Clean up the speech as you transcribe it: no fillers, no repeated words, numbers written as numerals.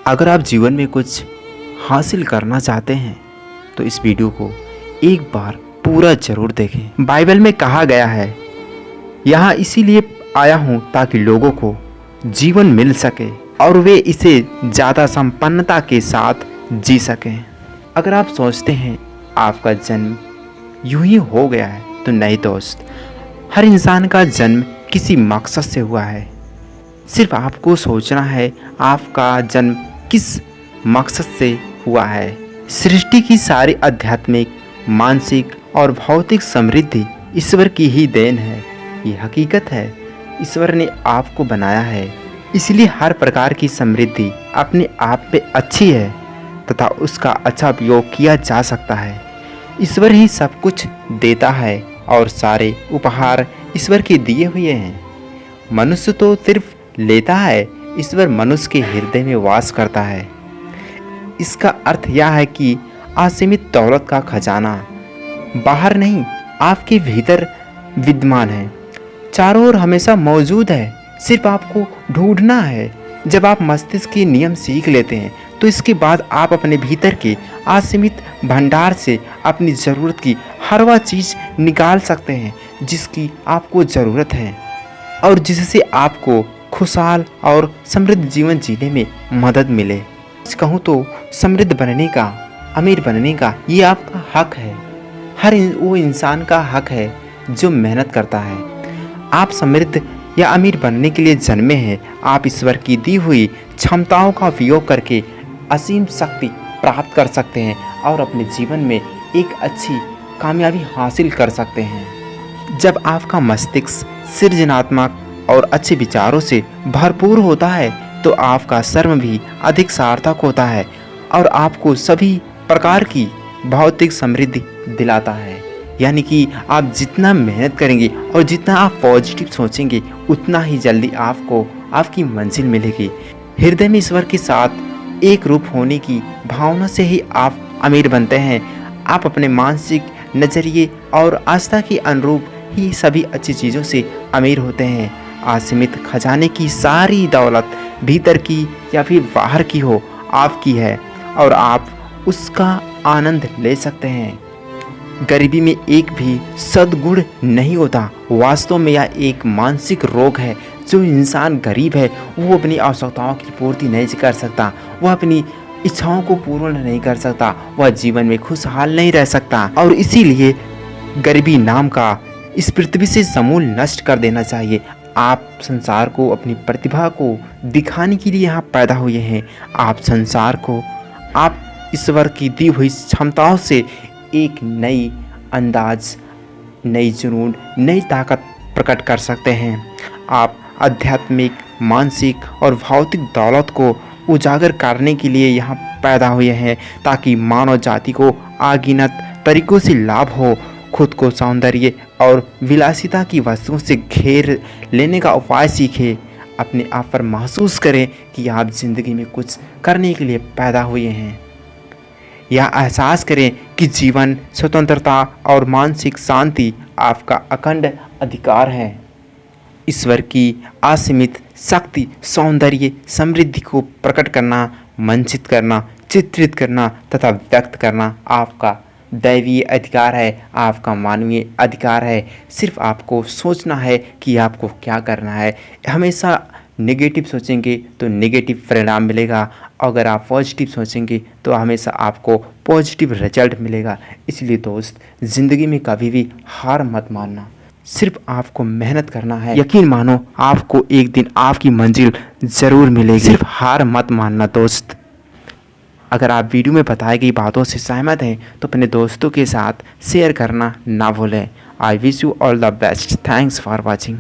अगर आप जीवन में कुछ हासिल करना चाहते हैं तो इस वीडियो को एक बार पूरा ज़रूर देखें। बाइबल में कहा गया है, यहाँ इसीलिए आया हूँ ताकि लोगों को जीवन मिल सके और वे इसे ज़्यादा संपन्नता के साथ जी सकें। अगर आप सोचते हैं आपका जन्म यूं ही हो गया है तो नहीं दोस्त, हर इंसान का जन्म किसी मकसद से हुआ है। सिर्फ आपको सोचना है आपका जन्म किस मकसद से हुआ है। सृष्टि की सारी आध्यात्मिक, मानसिक और भौतिक समृद्धि ईश्वर की ही देन है। ये हकीकत है, ईश्वर ने आपको बनाया है, इसलिए हर प्रकार की समृद्धि अपने आप में अच्छी है तथा उसका अच्छा उपयोग किया जा सकता है। ईश्वर ही सब कुछ देता है और सारे उपहार ईश्वर के दिए हुए हैं। मनुष्य तो सिर्फ लेता है, ईश्वर मनुष्य के हृदय में वास करता है। इसका अर्थ यह है कि असीमित दौलत का खजाना बाहर नहीं, आपके भीतर विद्यमान है, चारों ओर हमेशा मौजूद है, सिर्फ आपको ढूंढना है। जब आप मस्तिष्क के नियम सीख लेते हैं तो इसके बाद आप अपने भीतर के असीमित भंडार से अपनी ज़रूरत की हर वह चीज़ निकाल सकते हैं जिसकी आपको ज़रूरत है और जिससे आपको खुशहाल और समृद्ध जीवन जीने में मदद मिले। कहूँ तो समृद्ध बनने का, अमीर बनने का ये आपका हक है। हर वो इंसान का हक है जो मेहनत करता है। आप समृद्ध या अमीर बनने के लिए जन्मे हैं। आप ईश्वर की दी हुई क्षमताओं का उपयोग करके असीम शक्ति प्राप्त कर सकते हैं और अपने जीवन में एक अच्छी कामयाबी हासिल कर सकते हैं। जब आपका मस्तिष्क सृजनात्मक और अच्छे विचारों से भरपूर होता है तो आपका श्रम भी अधिक सार्थक होता है और आपको सभी प्रकार की भौतिक समृद्धि दिलाता है। यानी कि आप जितना मेहनत करेंगे और जितना आप पॉजिटिव सोचेंगे उतना ही जल्दी आपको आपकी मंजिल मिलेगी। हृदय में ईश्वर के साथ एक रूप होने की भावना से ही आप अमीर बनते हैं। आप अपने मानसिक नज़रिए और आस्था के अनुरूप ही सभी अच्छी चीज़ों से अमीर होते हैं। असीमित खजाने की सारी दौलत भीतर की या फिर बाहर की हो, आपकी है और आप उसका आनंद ले सकते हैं। गरीबी में एक भी सद्गुण नहीं होता। वास्तव में यह एक मानसिक रोग है। जो इंसान गरीब है वो अपनी आवश्यकताओं की पूर्ति नहीं कर सकता, वह अपनी इच्छाओं को पूर्ण नहीं कर सकता, वह जीवन में खुशहाल नहीं रह सकता और इसीलिए गरीबी नाम का इस पृथ्वी से समूल नष्ट कर देना चाहिए। आप संसार को अपनी प्रतिभा को दिखाने के लिए यहाँ पैदा हुए हैं। आप संसार को आप ईश्वर की दी हुई क्षमताओं से एक नई अंदाज, नई जुनून, नई ताकत प्रकट कर सकते हैं। आप आध्यात्मिक, मानसिक और भौतिक दौलत को उजागर करने के लिए यहाँ पैदा हुए हैं ताकि मानव जाति को अगिनत तरीकों से लाभ हो। खुद को सौंदर्य और विलासिता की वस्तुओं से घेर लेने का उपाय सीखें। अपने आप पर महसूस करें कि आप जिंदगी में कुछ करने के लिए पैदा हुए हैं। यह एहसास करें कि जीवन, स्वतंत्रता और मानसिक शांति आपका अखंड अधिकार है। ईश्वर की असीमित शक्ति, सौंदर्य, समृद्धि को प्रकट करना, मंचित करना, चित्रित करना तथा व्यक्त करना आपका दैवीय अधिकार है, आपका मानवीय अधिकार है। सिर्फ आपको सोचना है कि आपको क्या करना है। हमेशा नेगेटिव सोचेंगे तो नेगेटिव परिणाम मिलेगा, अगर आप पॉजिटिव सोचेंगे तो हमेशा आपको पॉजिटिव रिजल्ट मिलेगा। इसलिए दोस्त, ज़िंदगी में कभी भी हार मत मानना, सिर्फ आपको मेहनत करना है। यकीन मानो आपको एक दिन आपकी मंजिल ज़रूर मिलेगी। सिर्फ हार मत मानना दोस्त। अगर आप वीडियो में बताई गई बातों से सहमत हैं तो अपने दोस्तों के साथ शेयर करना ना भूलें। I wish you all the best. Thanks for watching.